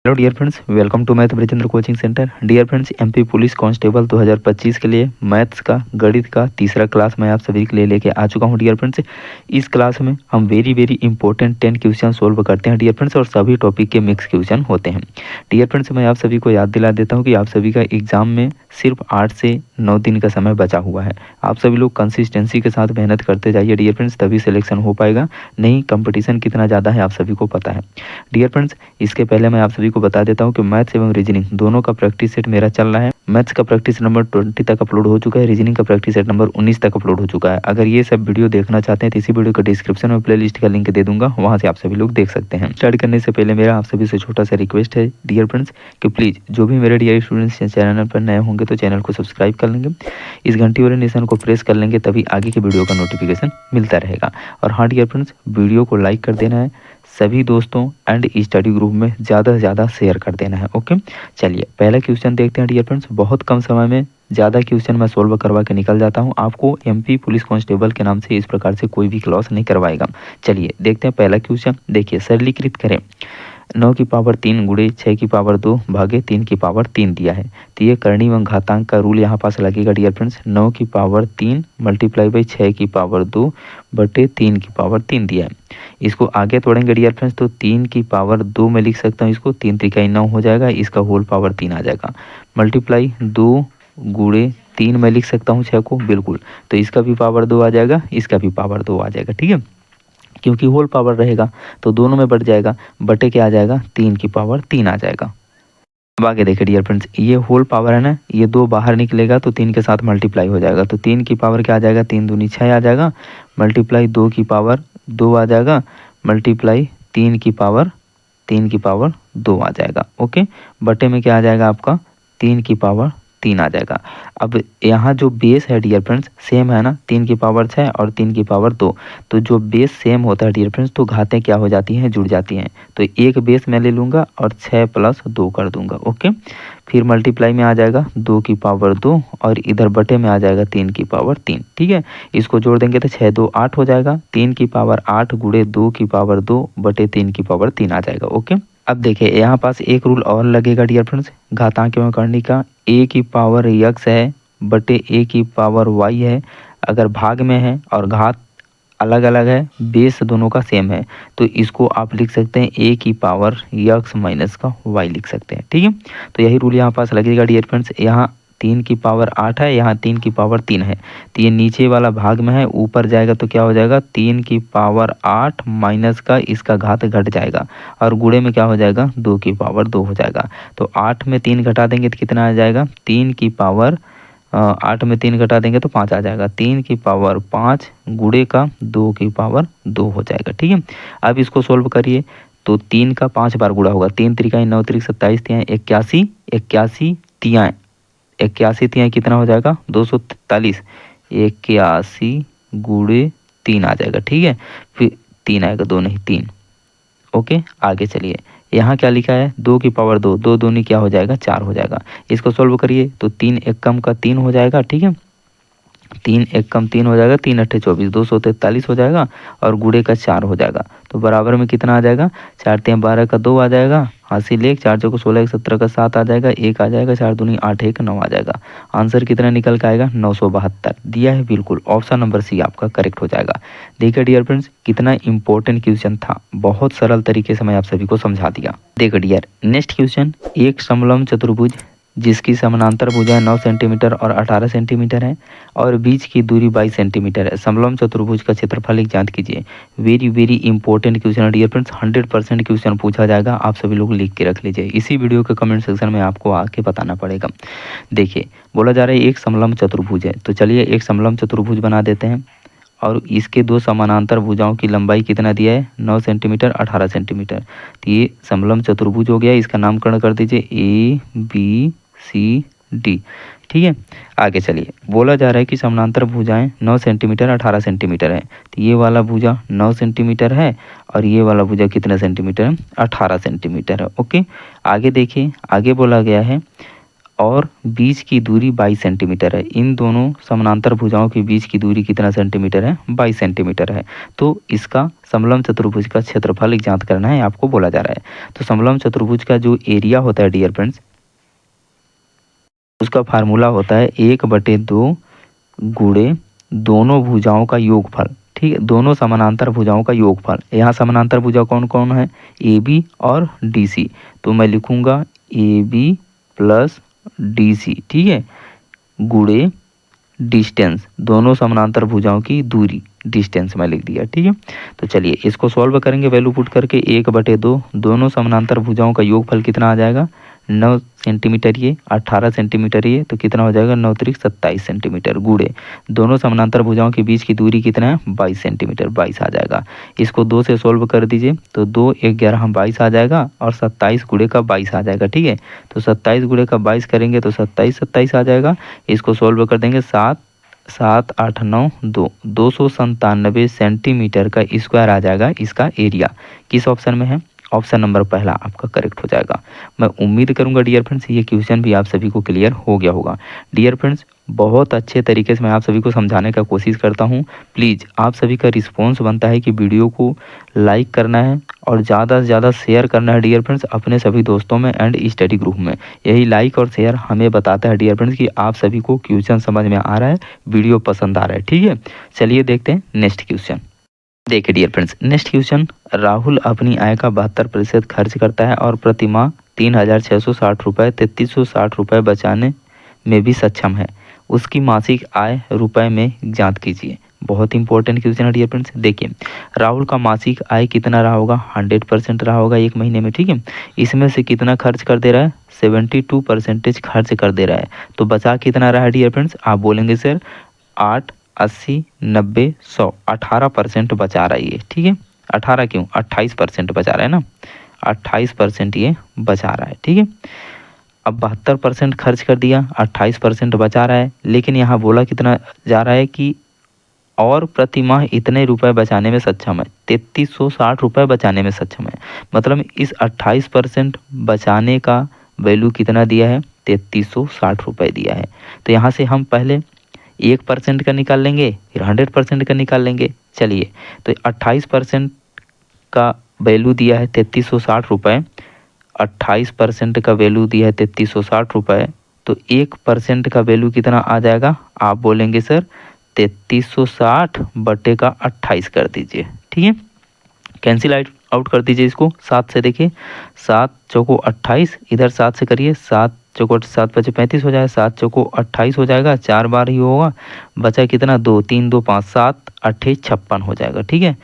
Hello dear friends, welcome to math Brajendra coaching centre. Dear friends, MP police constable 2025 के लिए maths का गणित का तीसरा क्लास मैं आप सभी के लिए लेके आ चुका हूं। डियर फ्रेंड्स, इस क्लास में हम वेरी इंपॉर्टेंट 10 क्वेश्चन सोल्व करते हैं डियर फ्रेंड्स, और सभी टॉपिक के मिक्स क्वेश्चन होते हैं। डियर फ्रेंड्स, मैं आप सभी को याद दिला देता हूँ कि आप सभी का एग्जाम में सिर्फ 8 से 9 दिन का समय बचा हुआ है। आप सभी लोग कंसिस्टेंसी के साथ मेहनत करते जाइए डियर फ्रेंड्स, तभी सिलेक्शन हो पाएगा। नहीं, कंपटीशन कितना ज़्यादा है आप सभी को पता है। डियर फ्रेंड्स, इसके पहले मैं आप सभी को बता देता हूँ कि मैथ्स एवं रीजनिंग दोनों का प्रैक्टिस सेट मेरा चल रहा है। मैथ्स का प्रैक्टिस नंबर 20 तक अपलोड हो चुका है, रीजनिंग का प्रैक्टिस सेट नंबर 19 तक अपलोड हो चुका है। अगर ये सब वीडियो देखना चाहते हैं तो इसी वीडियो का डिस्क्रिप्शन में प्लेलिस्ट का लिंक दे दूंगा, वहां से आप सभी लोग देख सकते हैं। स्टार्ट करने से पहले मेरा आप सभी से छोटा सा रिक्वेस्ट है डियर फ्रेंड्स कि प्लीज़ जो भी मेरे डियर स्टूडेंट्स चैनल पर नए होंगे तो चैनल को सब्सक्राइब कर लेंगे, इस घंटी वाले निशान को प्रेस कर लेंगे, तभी आगे के वीडियो का नोटिफिकेशन मिलता रहेगा। और हाँ डियर फ्रेंड्स, वीडियो को लाइक कर देना है, सभी दोस्तों एंड स्टडी ग्रुप में ज़्यादा से ज़्यादा शेयर कर देना है। ओके, चलिए पहला क्वेश्चन देखते हैं डियर फ्रेंड्स। बहुत कम समय में ज़्यादा क्वेश्चन मैं सोल्व करवा के निकल जाता हूँ। आपको एमपी पुलिस कांस्टेबल के नाम से इस प्रकार से कोई भी क्लास नहीं करवाएगा। चलिए देखते हैं पहला क्वेश्चन। देखिए, सरलीकृत करें। 9 की पावर 3 गुणे 6 की पावर 2 भागे 3 की पावर 3 दिया है। तो ये करणी एवं घातांक का रूल यहाँ पास लगेगा डियर फ्रेंड्स। 9 की पावर 3 मल्टीप्लाई बाई 6 की पावर 2 बटे 3 की पावर 3 दिया है। इसको आगे तोड़ेंगे डियर फ्रेंड्स तो 3 की पावर 2 में लिख सकता हूँ, इसको 3 त्रिकाई 9 हो जाएगा, इसका होल पावर 3 आ जाएगा। मल्टीप्लाई 2 गुणे 3 में लिख सकता हूँ 6 को, बिल्कुल, तो इसका भी पावर 2 आ जाएगा, इसका भी पावर 2 आ जाएगा। ठीक है, क्योंकि होल पावर रहेगा तो दोनों में बढ़ जाएगा, बटे क्या आ जाएगा, 3 की पावर 3 आ जाएगा। अब आगे देखिए डियर फ्रेंड्स, ये होल पावर है ना, ये 2 बाहर निकलेगा तो 3 के साथ मल्टीप्लाई हो जाएगा, तो 3 की पावर क्या आ जाएगा, 3 दूनी 6 आ जाएगा, मल्टीप्लाई 2 की पावर 2 आ जाएगा, मल्टीप्लाई 3 की पावर 2 आ जाएगा। ओके, बटे में क्या आ जाएगा आपका, 3 की पावर 3 आ जाएगा। अब यहाँ जो बेस है डियर फ्रेंड्स सेम है ना, 3 की पावर 6 और 3 की पावर 2, तो जो बेस सेम होता है डियर फ्रेंड्स तो घातें क्या हो जाती हैं, जुड़ जाती हैं। तो एक बेस मैं ले लूँगा और 6 + 2 कर दूंगा। ओके, फिर मल्टीप्लाई में आ जाएगा 2 की पावर 2 और इधर बटे में आ जाएगा 3 की पावर 3। ठीक है, इसको जोड़ देंगे तो 6 2 8 हो जाएगा, 3 की पावर 8 गुणे 2 की पावर 2 बटे 3 की पावर 3 आ जाएगा। ओके, अब देखिए यहाँ पास एक रूल और लगेगा डियर फ्रेंड्स घातांक एवं करनी का। a की पावर x है बटे a की पावर y है, अगर भाग में है और घात अलग अलग है, बेस दोनों का सेम है, तो इसको आप लिख सकते हैं a की पावर x माइनस का y लिख सकते हैं। ठीक है, तो यही रूल यहाँ पास लगेगा डियर फ्रेंड्स। यहाँ 3 की पावर 8 है, यहाँ 3 की पावर 3 है, तो ये नीचे वाला भाग में है, ऊपर जाएगा तो क्या हो जाएगा, 3 की पावर 8 माइनस का इसका घात घट जाएगा और गुणे में क्या हो जाएगा, 2 की पावर 2 हो जाएगा। तो 8 में 3 घटा देंगे तो कितना आ जाएगा, 3 की पावर 8 में 3 घटा देंगे तो 5 आ जाएगा, 3 की पावर 5 गुणे का 2 की पावर 2 हो जाएगा। ठीक है, अब इसको सोल्व करिए तो 3 का 5 बार गुणा होगा, 3 त्रिकाई 9 त्रिक 27 तियाँ 81, 81 तियाँ 81 तियाँ कितना हो जाएगा, 243, 81 गुणे 3 आ जाएगा। ठीक है, फिर 3 आएगा, 2 नहीं 3। ओके, आगे चलिए, यहाँ क्या लिखा है, 2 की पावर 2, 2 दूनी क्या हो जाएगा, 4 हो जाएगा। इसको सोल्व करिए तो 3 एक कम का 3 हो जाएगा। ठीक है, 3 एक कम 3 हो जाएगा, 3 अट्ठे 24, 243 हो जाएगा और गुणे का 4 हो जाएगा, तो बराबर में कितना आ जाएगा, 4 तियाँ 12 का 2 आ जाएगा, हासिल 1, 4 चौको 16 1 17 का 7 आ जाएगा, 1 आ जाएगा, 4 दूनी 8 1 9 आ जाएगा। आंसर कितना निकल के आएगा, 972 दिया है, बिल्कुल ऑप्शन नंबर सी आपका करेक्ट हो जाएगा। देखिए डियर फ्रेंड्स कितना इंपॉर्टेंट क्वेश्चन था, बहुत सरल तरीके से मैं आप सभी को समझा दिया। देखो डियर, नेक्स्ट क्वेश्चन, एक समलंब चतुर्भुज जिसकी समानांतर भुजाएं 9 सेंटीमीटर और 18 सेंटीमीटर है और बीच की दूरी 22 सेंटीमीटर है, समलंब चतुर्भुज का क्षेत्रफल ज्ञात कीजिए। वेरी इंपॉर्टेंट क्वेश्चन है डियर फ्रेंड्स, 100% क्वेश्चन पूछा जाएगा, आप सभी लोग लिख के रख लीजिए, इसी वीडियो के कमेंट सेक्शन में आपको आके बताना पड़ेगा। देखिए बोला जा रहा है एक समलंब चतुर्भुज है, तो चलिए एक समलंब चतुर्भुज बना देते हैं और इसके 2 समानांतर भुजाओं की लंबाई कितना दिया है, 9 सेंटीमीटर 18 सेंटीमीटर, तो ये समलंब चतुर्भुज हो गया, इसका नामकरण कर दीजिए ABCD। ठीक है, आगे चलिए, बोला जा रहा है कि समानांतर भुजाएं 9 सेंटीमीटर 18 सेंटीमीटर है, तो ये वाला भुजा 9 सेंटीमीटर है और ये वाला भुजा कितना सेंटीमीटर है, 18 सेंटीमीटर है। ओके, आगे देखिए, आगे बोला गया है और बीच की दूरी 22 सेंटीमीटर है। इन दोनों समानांतर भुजाओं के बीच की दूरी कितना सेंटीमीटर है? 22 सेंटीमीटर है। तो इसका समलंब चतुर्भुज का क्षेत्रफल ज्ञात करना है, आपको बोला जा रहा है। तो समलंब चतुर्भुज का जो एरिया होता है डियर फ्रेंड्स, उसका फार्मूला होता है 1/2 गुणे दोनों भुजाओं का योगफल। ठीक है, दोनों समानांतर भुजाओं का योगफल। यहाँ समानांतर भुजा कौन कौन है? ए बी और डी सी। तो मैं लिखूंगा A B plus D C, ठीक है, गुणे डिस्टेंस, दोनों समानांतर भुजाओं की दूरी, डिस्टेंस में लिख दिया। ठीक है, तो चलिए इसको सॉल्व करेंगे वैल्यू पुट करके। 1/2 दोनों समानांतर भुजाओं का योगफल कितना आ जाएगा? 9 सेंटीमीटर ये, 18 सेंटीमीटर ये, तो कितना हो जाएगा? 9 त्रिक 27 सेंटीमीटर गुणे दोनों समानांतर भुजाओं के बीच की दूरी कितना है? 22 सेंटीमीटर, 22 आ जाएगा। इसको 2 से सोल्व कर दीजिए तो 2 1 11 22 आ जाएगा और 27 गुणे का 22 आ जाएगा। ठीक है, तो 27 गुणे का 22 करेंगे तो 27 आ जाएगा। इसको सोल्व कर देंगे 7 7 8 9 2 297 सेंटीमीटर का स्क्वायर आ जाएगा इसका एरिया। किस ऑप्शन में है? ऑप्शन नंबर पहला आपका करेक्ट हो जाएगा। मैं उम्मीद करूंगा डियर फ्रेंड्स ये क्वेश्चन भी आप सभी को क्लियर हो गया होगा। डियर फ्रेंड्स बहुत अच्छे तरीके से मैं आप सभी को समझाने का कोशिश करता हूं। प्लीज़ आप सभी का रिस्पॉन्स बनता है कि वीडियो को लाइक करना है और ज़्यादा से ज़्यादा शेयर करना है डियर फ्रेंड्स अपने सभी दोस्तों में एंड स्टडी ग्रुप में। यही लाइक और शेयर हमें बताता है डियर फ्रेंड्स कि आप सभी को क्वेश्चन समझ में आ रहा है, वीडियो पसंद आ रहा है। ठीक है, चलिए देखते हैं नेक्स्ट क्वेश्चन। देखिए dear friends next question, Rahul अपनी आय का 72% खर्च करता है और प्रति माह 3660 रुपये 3360 रुपये बचाने में भी सक्षम है। उसकी मासिक आय रुपए में ज्ञात कीजिए। बहुत इंपॉर्टेंट क्वेश्चन है डियर फ्रेंड्स। देखिए राहुल का मासिक आय कितना रहा होगा? 100% रहा होगा एक महीने में। ठीक है, इसमें से कितना खर्च कर दे रहा है? 72% खर्च कर दे रहा है। तो बचा कितना रहा है डियर फ्रेंड्स? आप बोलेंगे सर 8 80 90 100, 18% बचा रहा है ये। ठीक है, 18 क्यों? 28% बचा रहा है ना, 28% ये बचा रहा है। ठीक है, अब 72% खर्च कर दिया, 28% बचा रहा है, लेकिन यहाँ बोला कितना जा रहा है कि और प्रति माह इतने रुपए बचाने में सक्षम है, 3360 रुपये बचाने में सक्षम है। मतलब इस 28% बचाने का वैल्यू कितना दिया है? 3360 रुपये दिया है। तो यहाँ से हम पहले 1% का निकाल लेंगे, फिर 100% का निकाल लेंगे। चलिए तो 28% का वैल्यू दिया है 3360 रुपये, 28% का वैल्यू दिया है 3360 रुपये, तो 1% का वैल्यू कितना आ जाएगा? आप बोलेंगे सर 3360 बटे का 28 कर दीजिए। ठीक है, कैंसिल आउट कर दीजिए इसको 7 से। देखिए 7 चौको 28, इधर 7 से करिए, 7 चौको 7 पचे 35 हो जाएगा, 7 चौको 28 हो जाएगा, 4 बार ही होगा, बचा कितना? 2 3 2 5 7 8 56 हो जाएगा। ठीक है,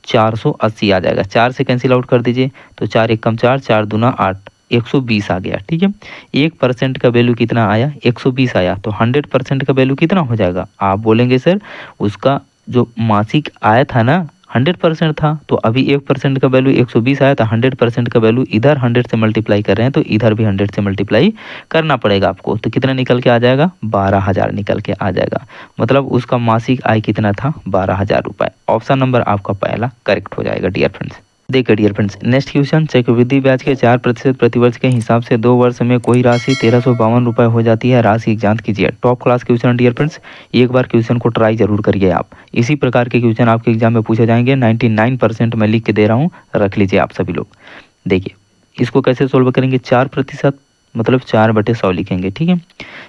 480 आ जाएगा। 4 से कैंसिल आउट कर दीजिए तो 4 1 कम 4, 4 दूना 8, 120 आ गया। ठीक है, 1% का वैल्यू कितना आया? 120 आया। तो 100% का वैल्यू कितना हो जाएगा? आप बोलेंगे सर उसका जो मासिक आय था ना 100% था, तो अभी 1% का वैल्यू 120 आया, तो 100% का वैल्यू इधर 100 से मल्टीप्लाई कर रहे हैं, तो इधर भी 100 से मल्टीप्लाई करना पड़ेगा आपको। तो कितना निकल के आ जाएगा? 12,000 निकल के आ जाएगा। मतलब उसका मासिक आय कितना था? 12,000 रुपये। ऑप्शन नंबर आपका पहला करेक्ट हो जाएगा डियर फ्रेंड्स। देखिए डियर फ्रेंड्स नेक्स्ट क्वेश्चन, चक्रवृद्धि ब्याज के 4% प्रतिवर्ष के हिसाब से 2 वर्ष में कोई राशि 1352 रुपये हो जाती है। राशि ज्ञात कीजिए। Top class question dear friends, एक बार क्वेश्चन को ट्राई जरूर करिए आप। इसी प्रकार के क्वेश्चन आपके एग्जाम में पूछे जाएंगे। 99% मैं लिख के दे रहा हूँ, रख लीजिए आप सभी लोग। देखिए इसको कैसे सोल्व करेंगे? 4% मतलब 4/100 लिखेंगे। ठीक है,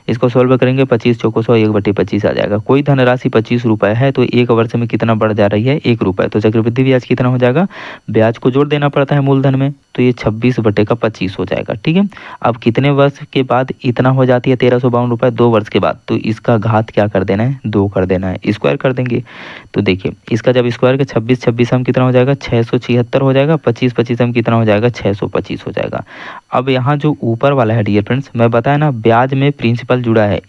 इसको सोल्व करेंगे 25 चौको 100, 1/25 आ जाएगा। कोई धनराशि 25 रुपये है तो एक वर्ष में कितना बढ़ जा रही है? 1 रुपये। तो चक्रवृद्धि ब्याज कितना हो जाएगा? ब्याज को जोड़ देना पड़ता है मूलधन में, तो ये 26/25 हो जाएगा। ठीक है, अब कितने वर्ष के बाद इतना हो जाती है 1352 रुपये? 2 वर्ष के बाद। तो इसका घात क्या कर देना है? 2 कर देना है, स्क्वायर कर देंगे। तो देखिए इसका जब स्क्वायर के 26 हम कितना हो जाएगा? 676 हो जाएगा। 25 हम कितना हो जाएगा? 625 हो जाएगा। अब यहाँ जो ऊपर वाला है डियर फ्रेंड्स, मैं बताया ना ब्याज में प्रिंसिपल जुड़ा है,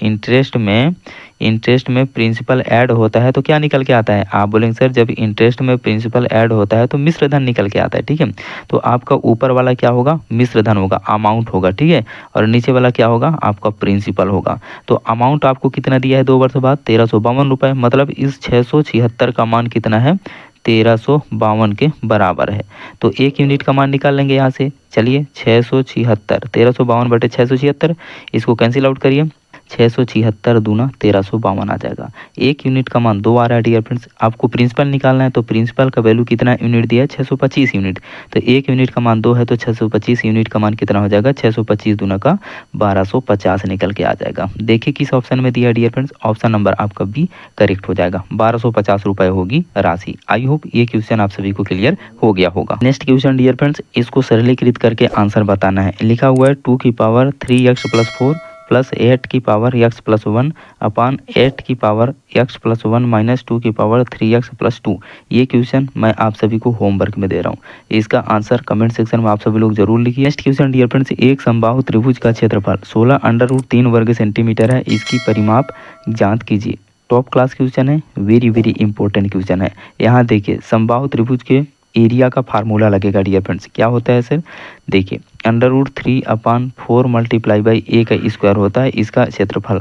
इंटरेस्ट में प्रिंसिपल ऐड होता है तो क्या निकल के आता है? आप बोलेंगे सर जब इंटरेस्ट में प्रिंसिपल ऐड होता है तो मिश्र धन निकल के आता है। ठीक है, तो आपका ऊपर वाला क्या होगा? मिश्र धन होगा, अमाउंट होगा। ठीक है, और नीचे वाला क्या होगा? आपका प्रिंसिपल होगा। तो अमाउंट आपको कितना दिया है 2 वर्ष बाद? 1352 रुपये। मतलब इस 676 का मान कितना है? 1352 के बराबर है। तो 1 यूनिट का मान निकाल लेंगे यहाँ से। चलिए 676, 1352 बटे 676, इसको कैंसिल आउट करिए। 676 दूना 1352 आ जाएगा। 1 यूनिट का मान 2 आ रहा है डियर फ्रेंड्स। आपको प्रिंसिपल निकालना है, तो प्रिंसिपल का वैल्यू कितना यूनिट दिया है, 625 यूनिट। तो 1 यूनिट का मान 2 है, तो 625 यूनिट का मान कितना हो जाएगा, 625 दूना का 1250 निकल के आ जाएगा। देखिए किस ऑप्शन में दिया डियर फ्रेंड्स, ऑप्शन नंबर आपका बी करेक्ट हो जाएगा। 1250 रुपये होगी राशि। आई होप ये क्वेश्चन आप सभी को क्लियर हो गया होगा। नेक्स्ट क्वेश्चन डियर फ्रेंड्स, इसको सरलीकृत करके आंसर बताना है। लिखा हुआ है 2 की पावर 3x + 4 प्लस 8 की पावर x + 1 अपान 8 की पावर x + 1 माइनस 2 की पावर 3x + 2। ये क्वेश्चन मैं आप सभी को होमवर्क में दे रहा हूँ। इसका आंसर कमेंट सेक्शन में आप सभी लोग जरूर लिखिए। नेक्स्ट क्वेश्चन डियर फ्रेंड्स, एक समबाहु त्रिभुज का क्षेत्रफल 16√3 वर्ग सेंटीमीटर है, इसकी परिमाप ज्ञात कीजिए। टॉप क्लास क्वेश्चन है, वेरी वेरी इंपॉर्टेंट क्वेश्चन है। यहाँ देखिए समबाहु त्रिभुज के एरिया का फार्मूला लगेगा डियर फ्रेंड्स। क्या होता है सर, देखिए √3/4 मल्टीप्लाई बाई ए का स्क्वायर होता है इसका क्षेत्रफल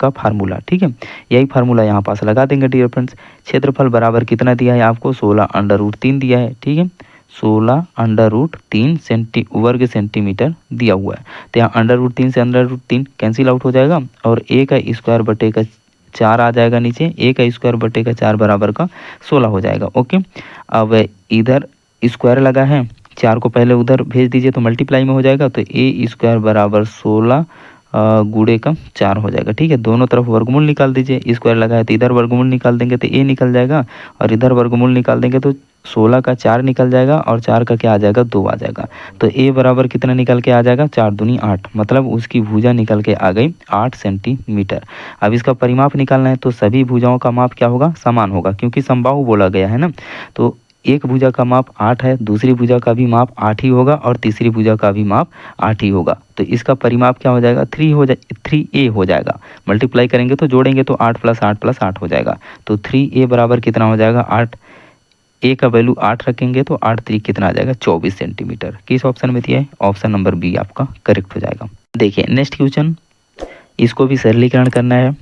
का फार्मूला। ठीक है, यही फार्मूला यहाँ पास लगा देंगे डियर फ्रेंड्स। क्षेत्रफल बराबर कितना दिया है आपको, 16√3 दिया है। ठीक है, 16√3 वर्ग सेंटीमीटर दिया हुआ है। तो यहाँ √3 से √3 कैंसिल आउट हो जाएगा और ए का स्क्वायर बटे का 4 आ जाएगा नीचे। ए का स्क्वायर बटे का 4 बराबर का 16 हो जाएगा। ओके, अब इधर स्क्वायर लगा है, 4 को पहले उधर भेज दीजिए तो मल्टीप्लाई में हो जाएगा। तो ए स्क्वायर बराबर 16 गुणे का 4 हो जाएगा। ठीक है, दोनों तरफ वर्गमूल निकाल दीजिए। स्क्वायर लगा है तो इधर वर्गमूल निकाल देंगे तो ए निकल जाएगा, और इधर वर्गमूल निकाल देंगे तो 16 का 4 निकल जाएगा और 4 का क्या आ जाएगा, 2 आ जाएगा। तो ए बराबर कितना निकल के आ जाएगा, 4 दूनी 8, मतलब उसकी भुजा निकल के आ गई 8 सेंटीमीटर। अब इसका परिमाप निकालना है, तो सभी भुजाओं का माप क्या होगा, समान होगा, क्योंकि समबाहु बोला गया है ना। तो एक भुजा का माप 8 है, दूसरी भुजा का भी माप 8 ही होगा, और तीसरी भुजा का भी माप 8 ही होगा। तो इसका परिमाप क्या हो जाएगा, 3a हो जाएगा। मल्टीप्लाई करेंगे तो जोड़ेंगे तो 8 + 8 + 8 हो जाएगा। तो 3a बराबर कितना हो जाएगा, 8। ए का वैल्यू 8 रखेंगे तो 8 3 कितना आ जाएगा, 24 सेंटीमीटर। किस ऑप्शन में दिया है, ऑप्शन नंबर बी आपका करेक्ट हो जाएगा। देखिए नेक्स्ट क्वेश्चन, इसको भी सरलीकरण करना है।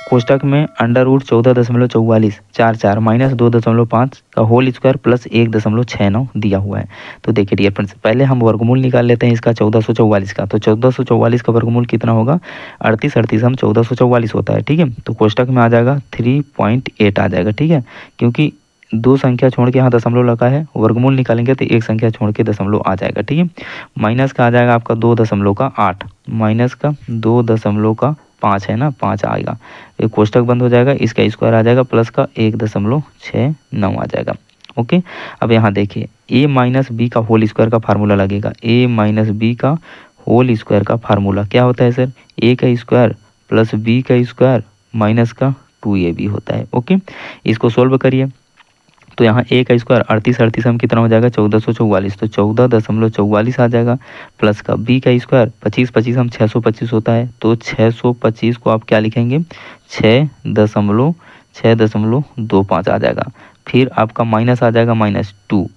कोष्टक में √14.44 माइनस 2.5 का होल स्क्वायर प्लस 1.69 दिया हुआ है। तो देखिए डियर फ्रेंड्स, पहले हम वर्गमूल निकाल लेते हैं इसका 1444 का। तो 1444 का वर्गमूल कितना होगा, 38 हम 1444 होता है। ठीक है, तो कोष्टक में आ जाएगा 3.8 आ जाएगा। ठीक है, क्योंकि 2 संख्या छोड़ के यहाँ दशमलव लगा है, वर्गमूल निकालेंगे तो 1 संख्या छोड़ के दशमलव आ जाएगा। ठीक है, माइनस का आ जाएगा आपका 2.8 माइनस का 2.5 है ना, 5 आएगा, ये कोष्टक बंद हो जाएगा, इसका स्क्वायर आ जाएगा प्लस का 1.69 आ जाएगा। ओके, अब यहाँ देखिए a माइनस बी का होल स्क्वायर का फार्मूला लगेगा। a माइनस बी का होल स्क्वायर का फार्मूला क्या होता है सर, a का स्क्वायर प्लस b का स्क्वायर माइनस का 2ab होता है। ओके, इसको सोल्व करिए तो यहाँ a का स्क्वायर 38 हम कितना हो जाएगा, 1444, तो 14.44 आ जाएगा, प्लस का b का स्क्वायर 25 हम 625 होता है, तो 625 को आप क्या लिखेंगे, 6.25 आ जाएगा। फिर आपका माइनस आ जाएगा -2,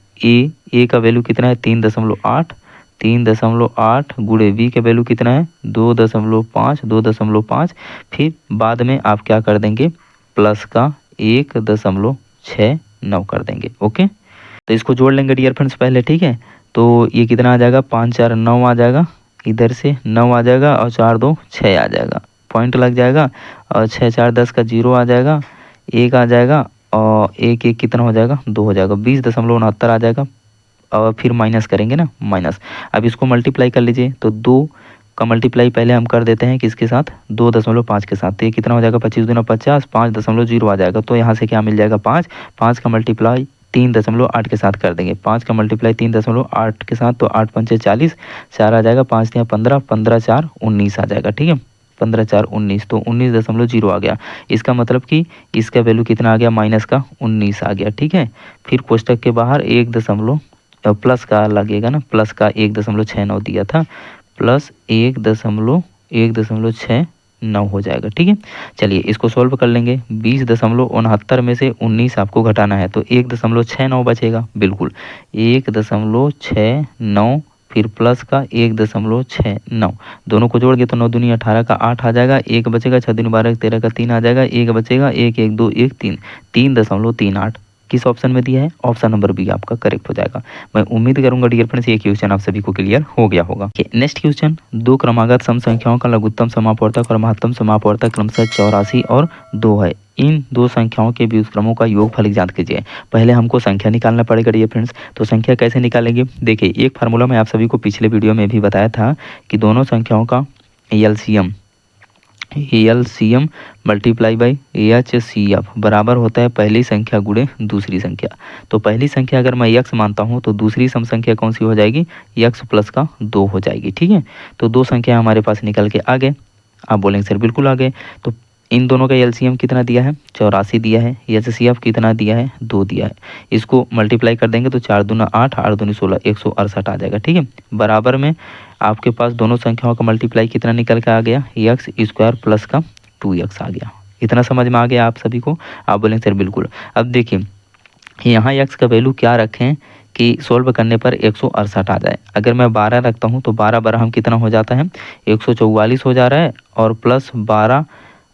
a का वैल्यू कितना है 3.8, 3.8 गुणे b का वैल्यू कितना है 2.5, फिर बाद में आप क्या कर देंगे, प्लस का 1.69 कर देंगे। ओके, तो इसको जोड़ लेंगे डियर फ्रेंड्स पहले। ठीक है, तो ये कितना आ जाएगा, 5 4 9 आ जाएगा, इधर से 9 आ जाएगा और 4 2 6 आ जाएगा, पॉइंट लग जाएगा, और 6 4 10 का 0 आ जाएगा, 1 आ जाएगा, और 1 1 कितना हो जाएगा, 2 हो जाएगा, 20.69 आ जाएगा। और फिर माइनस करेंगे ना, माइनस। अब इसको मल्टीप्लाई कर लीजिए, तो 2 का मल्टीप्लाई पहले हम कर देते हैं किसके साथ, 2.5 के साथ। तो ये कितना हो जाएगा, 25 दूना 50, 5.0 आ जाएगा। तो यहाँ से क्या मिल जाएगा, 5 का मल्टीप्लाई 3.8 के साथ कर देंगे, 5 का मल्टीप्लाई 3.8 के साथ, तो 8 पंचे 40, 4 आ जाएगा, 5 या 15, 15 4 19 आ जाएगा। ठीक है, 15 4 19, तो 19.0 आ गया। इसका मतलब कि इसका वैल्यू कितना आ गया, माइनस का 19 आ गया। ठीक है, फिर कोष्टक के बाहर प्लस का लगेगा ना, प्लस का 1.69 दिया था, प्लस 1.69 हो जाएगा। ठीक है, चलिए इसको सॉल्व कर लेंगे। 20.69 में से 19 आपको घटाना है, तो 1.69 बचेगा, बिल्कुल 1.69, फिर प्लस का 1.69, दोनों को जोड़ के तो 9 दूनी 18 का 8 आ जाएगा, 1 बचेगा, 6 दूनी 12 13 का 3 आ जाएगा, 1 बचेगा, 1 1 2 1 3, 3.38 किस ऑप्शन में दिया है? ऑप्शन नंबर बी आपका करेक्ट हो जाएगा। मैं उम्मीद करूंगा डियर फ्रेंड्स ये क्वेश्चन आप सभी को क्लियर हो गया होगा। नेक्स्ट क्वेश्चन, दो क्रमागत सम संख्याओं का लघुत्तम समापवर्तक और महत्तम समापवर्तक क्रमशः 84 और 2 है। इन दो संख्याओं के व्युत्क्रमों का योगफल ज्ञात कीजिए। पहले हमको संख्या निकालना पड़ेगा डियर फ्रेंड्स। तो संख्या कैसे निकालेंगे? देखिए, एक फार्मूला मैं आप सभी को पिछले वीडियो में भी बताया था कि दोनों संख्याओं का एलसीएम मल्टीप्लाई बाई एचसीएफ बराबर होता है पहली संख्या गुणे दूसरी संख्या। तो पहली संख्या अगर मैं x मानता हूँ तो दूसरी सम संख्या कौन सी हो जाएगी? x प्लस का 2 हो जाएगी। ठीक है, तो दो संख्या हमारे पास निकल के आ गए। आप बोलेंगे सर बिल्कुल आ गए। तो इन दोनों का एलसीएम कितना दिया है? 84 दिया है। एचसीएफ कितना दिया है? 2 दिया है। इसको मल्टीप्लाई कर देंगे तो 4 दूना 8, 8 दूनी 16, 168 आ जाएगा। ठीक है, बराबर में आपके पास दोनों संख्याओं का मल्टीप्लाई कितना निकल के आ गया? एक्स स्क्वायर प्लस का 2x आ गया। इतना समझ में आ गया आप सभी को? आप बोलेंगे सर बिल्कुल। अब देखिए, यहाँ x का वैल्यू क्या रखें कि सोल्व करने पर 168 आ जाए। अगर मैं 12 रखता हूँ तो 12 बारह हम कितना हो जाता है? 144 हो जा रहा है और प्लस 12,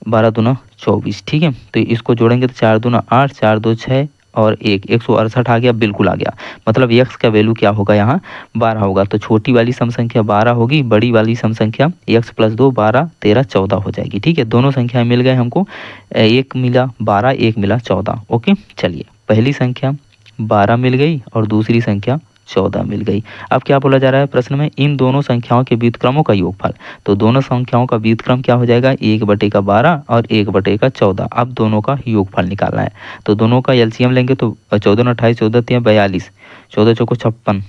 12 दूना 24। ठीक है, तो इसको जोड़ेंगे तो 4 दूना 8, 4 दो 6 और 168 आ गया। बिल्कुल आ गया। मतलब x का वैल्यू क्या होगा? यहाँ 12 होगा। तो छोटी वाली सम संख्या 12 होगी, बड़ी वाली सम संख्या x प्लस 2 12 13 14 हो जाएगी। ठीक है, दोनों संख्या मिल गए हमको। एक मिला 12, एक मिला 14। ओके, चलिए पहली संख्या 12 मिल गई और दूसरी संख्या 14 मिल गई। अब क्या बोला जा रहा है प्रश्न में? इन दोनों संख्याओं के व्युत्क्रमों का योगफल। तो दोनों संख्याओं का व्युत्क्रम क्या हो जाएगा? 1/12 और 1/14। अब दोनों का योगफल निकालना है। तो दोनों का एलसीएम लेंगे तो 14 28, 14 3 42, 14 चौको 56,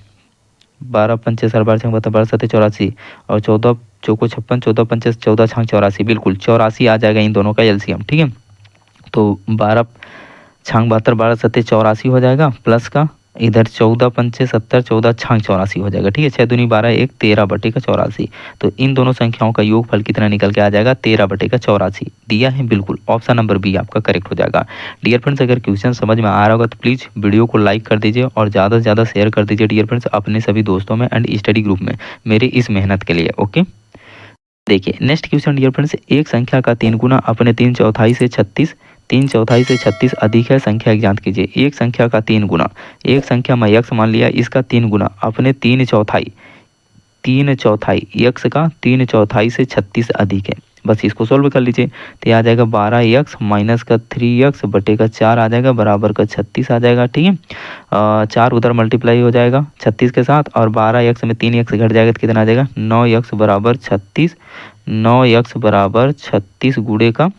12 पंचे 12 12 7 84 और 14 चौको 56, 14 पंचे 14 छांग 84। बिल्कुल 84 आ जाएगा इन दोनों का एलसीएम। ठीक है, तो 12 छांग 72, 12 7 84 हो जाएगा प्लस का इधर 14 पंचे 70, 14 छांग 84 हो जाएगा। ठीक है, 6 दूनी 12, 1 13/84। तो इन दोनों संख्याओं का योगफल कितना निकल के आ जाएगा? 13/84 दिया है। बिल्कुल ऑप्शन नंबर बी आपका करेक्ट हो जाएगा। डियर फ्रेंड्स, अगर क्वेश्चन समझ में आ रहा होगा तो प्लीज़ वीडियो को लाइक कर दीजिए और ज़्यादा से ज़्यादा शेयर कर दीजिए डियर फ्रेंड्स अपने सभी दोस्तों में एंड स्टडी ग्रुप में मेरी इस मेहनत के लिए। ओके, देखिए नेक्स्ट क्वेश्चन डियर फ्रेंड्स, एक संख्या का 3 गुना अपने 3/4 से 36 अधिक है, संख्या ज्ञात कीजिए। एक संख्या का 3 गुना, एक संख्या मैं x मान लिया, इसका 3 गुना अपने 3/4 x का 3/4 से 36 अधिक है। बस इसको सोल्व कर लीजिए तो यह आ जाएगा 12x माइनस का 3x बटे का 4 आ जाएगा बराबर का 36 आ जाएगा। ठीक है, 4 उधर मल्टीप्लाई हो जाएगा 36 के साथ और 12x में 3x घट जाएगा तो कितना आ जाएगा? 9x बराबर 36, 9x बराबर 36 गुणे का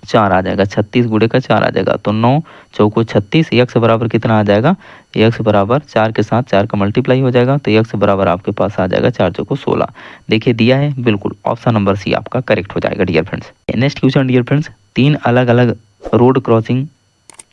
4 आ जाएगा। 36 गुणे का 4 आ जाएगा तो 9 चौको 36, x बराबर कितना आ जाएगा? x बराबर 4 के साथ 4 का मल्टीप्लाई हो जाएगा तो x बराबर आपके पास आ जाएगा 4 चौको 16। देखिए दिया है। बिल्कुल ऑप्शन नंबर सी आपका करेक्ट हो जाएगा dear friends. Next question dear friends, 3 अलग अलग रोड क्रॉसिंग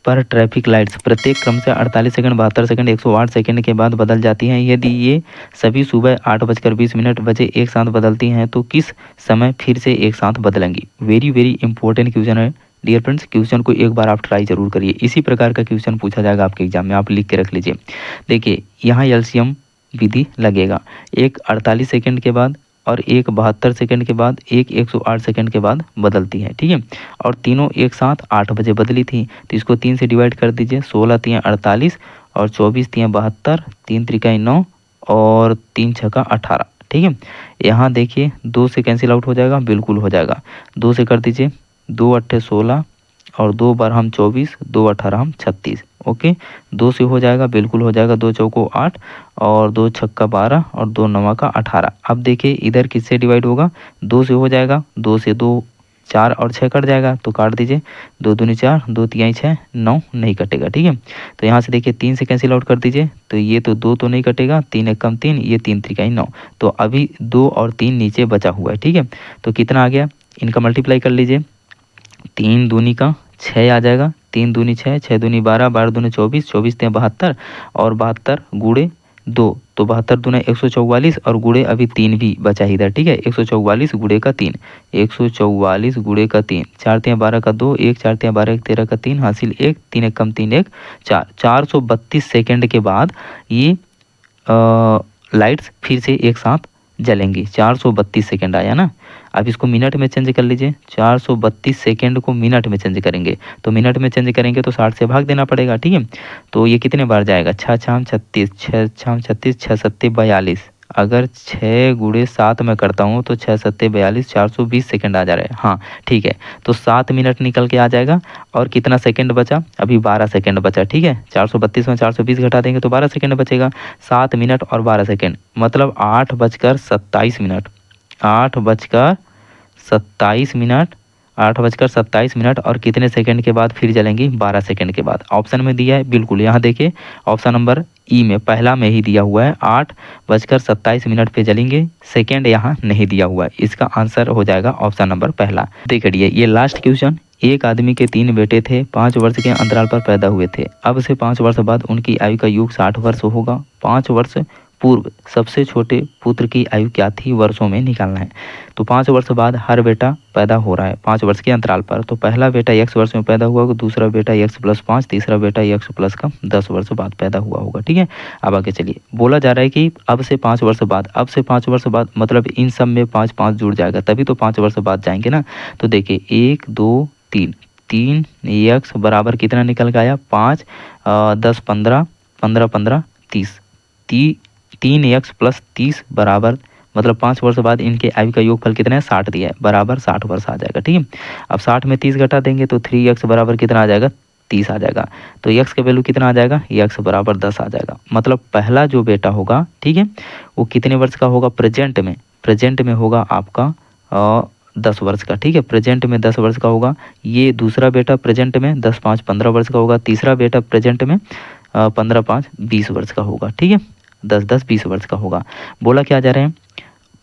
पर ट्रैफिक लाइट्स प्रत्येक क्रम से 48 सेकंड, 72 सेकंड, 108 सेकंड के बाद बदल जाती हैं। यदि ये सभी सुबह 8:20 बजे एक साथ बदलती हैं तो किस समय फिर से एक साथ बदलेंगी? वेरी वेरी इंपॉर्टेंट क्वेश्चन है डियर फ्रेंड्स। क्वेश्चन को एक बार आप ट्राई जरूर करिए। इसी प्रकार का क्वेश्चन पूछा जाएगा आपके एग्जाम में, आप लिख के रख लीजिए। देखिए यहाँ एलसीएम विधि लगेगा। एक 48 सेकंड के बाद और एक 72 सेकंड के बाद, एक 108 सेकंड के बाद बदलती है। ठीक है, और तीनों एक साथ 8 बजे बदली थी तो इसको 3 से डिवाइड कर दीजिए। 16 3 48 और 24 3 72, 3 त्रिका 9 और 3 छक्का 18। ठीक है, यहाँ देखिए 2 से कैंसिल आउट हो जाएगा। बिल्कुल हो जाएगा। 2 से कर दीजिए, 2 8 16 और 2 बार हम 24, 2 18 हम 36। ओके, 2 से हो जाएगा। बिल्कुल हो जाएगा। 2 चौको 8 और 2 छक्का 12 और 2 नवा का 18। अब देखिए इधर किससे डिवाइड होगा? 2 से हो जाएगा। 2 से 2 4 और 6 कट जाएगा तो काट दीजिए। 2 दूनी 4, 2 तिहाई 6, 9 नहीं कटेगा। ठीक है, तो यहाँ से देखिए 3 से कैंसिल आउट कर दीजिए तो ये तो 2 तो नहीं कटेगा, 3 एक कम 3, ये 3 त्रिकाई 9। तो अभी 2 और 3 नीचे बचा हुआ है। ठीक है, तो कितना आ गया? इनका मल्टीप्लाई कर लीजिए। 3 दूनी का 6 आ जाएगा, 3 दूनी 6, 6 दूनी 12, 12 दूनी 24, 24 3 72 और 72 गुणे 2 तो 72 दूना 144 और गुणे अभी 3 भी बचा ही इधर। ठीक है, 144 गुणे का 3, 144 गुणे का 3, 4 3 12 का 2, 1 4 3 12 1 13 का 3 हासिल 1, 3 एक कम 3 1 4। 432 सेकंड के बाद ये लाइट्स फिर से एक साथ जलेंगी। 432 सेकेंड आया ना। अब इसको मिनट में चेंज कर लीजिए, 432 सेकेंड को मिनट में चेंज करेंगे तो मिनट में चेंज करेंगे तो 60 से भाग देना पड़ेगा, ठीक है। तो ये कितने बार जाएगा, 6 छाम 36, 6 छाम 36, 6 सत्ते 42। अगर 6 गुणे 7 में करता हूँ तो 6 सत्ते 42, 420 सेकेंड आ जा रहा है। हाँ ठीक है, तो 7 मिनट निकल के आ जाएगा। और कितना सेकेंड बचा, अभी 12 सेकेंड बचा, ठीक है। 432 में 420 घटा देंगे तो 12 सेकेंड बचेगा। 7 मिनट और 12 सेकेंड मतलब 8 बजकर 27 मिनट, 8 बजकर 27 मिनट, 8 बजकर 27 मिनट और कितने सेकंड के बाद फिर जलेंगी, 12 सेकंड के बाद। ऑप्शन में दिया है बिल्कुल, यहाँ देखिए ऑप्शन नंबर ई में पहला में ही दिया हुआ है, 8 बजकर 27 मिनट पे जलेंगे, सेकंड यहाँ नहीं दिया हुआ है। इसका आंसर हो जाएगा ऑप्शन नंबर पहला। देखिए ये लास्ट क्वेश्चन, एक आदमी के 3 बेटे थे, 5 वर्ष के अंतराल पर पैदा हुए थे। अब से 5 वर्ष बाद उनकी आयु का योग 60 वर्ष होगा। 5 वर्ष पूर्व सबसे छोटे पुत्र की आयु क्या थी, वर्षों में निकालना है। तो 5 वर्ष बाद हर बेटा पैदा हो रहा है 5 वर्ष के अंतराल पर। तो पहला बेटा x वर्ष में पैदा हुआ होगा, दूसरा बेटा x+5, तीसरा बेटा x प्लस का 10 वर्ष बाद पैदा हुआ होगा, ठीक है। अब आगे चलिए, बोला जा रहा है कि अब से 5 वर्ष बाद, अब से 5 वर्ष बाद मतलब इन सब में 5 5 जुड़ जाएगा तभी तो 5 वर्ष बाद जाएंगे ना। तो देखिए 1 2 3, 3 x बराबर कितना निकल के आया, 5 10 15, 15 15 30, 3x प्लस 30 बराबर मतलब 5 वर्ष बाद इनके आयु का योगफल कितना है, 60 दिया है, बराबर 60 वर्ष आ जाएगा, ठीक है। अब 60 में 30 घटा देंगे तो 3x बराबर कितना आ जाएगा, 30 आ जाएगा। तो x का वैल्यू कितना आ जाएगा, x बराबर 10 आ जाएगा। मतलब पहला जो बेटा होगा, ठीक है, वो कितने वर्ष का होगा, प्रेजेंट में होगा आपका 10 वर्ष का, ठीक है। प्रेजेंट में 10 वर्ष का होगा। ये दूसरा बेटा प्रेजेंट में 10 5 15 वर्ष का होगा। तीसरा बेटा प्रेजेंट में 15 5 20 वर्ष का होगा, ठीक है। 10 10 20 वर्ष का होगा। बोला क्या जा रहे हैं,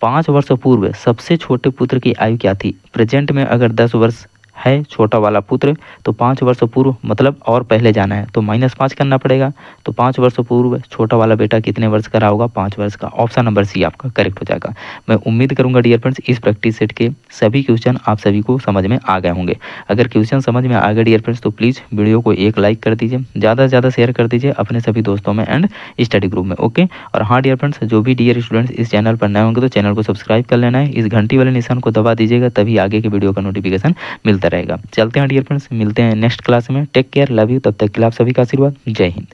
5 वर्ष पूर्व सबसे छोटे पुत्र की आयु क्या थी। प्रेजेंट में अगर 10 वर्ष है छोटा वाला पुत्र तो 5 वर्ष पूर्व मतलब और पहले जाना है तो -5 करना पड़ेगा। तो 5 वर्ष पूर्व छोटा वाला बेटा कितने वर्ष का रहा होगा, 5 वर्ष का। ऑप्शन नंबर सी आपका करेक्ट हो जाएगा। मैं उम्मीद करूंगा डियर फ्रेंड्स इस प्रैक्टिस सेट के सभी क्वेश्चन आप सभी को समझ में आ गए होंगे। अगर क्वेश्चन समझ में आ गए डियर फ्रेंड्स तो प्लीज़ वीडियो को एक लाइक कर दीजिए, ज़्यादा से ज़्यादा शेयर कर दीजिए अपने सभी दोस्तों में एंड स्टडी ग्रुप में, ओके। और हाँ डियर फ्रेंड्स, जो भी डियर स्टूडेंट्स इस चैनल पर नए होंगे तो चैनल को सब्सक्राइब कर लेना है, इस घंटी वाले निशान को दबा दीजिएगा तभी आगे के वीडियो का नोटिफिकेशन मिलता रहेगा। चलते हैं डियर फ्रेंड्स, मिलते हैं नेक्स्ट क्लास में। टेक केयर, लव यू, तब तक के लिए आप सभी का आशीर्वाद। जय हिंद।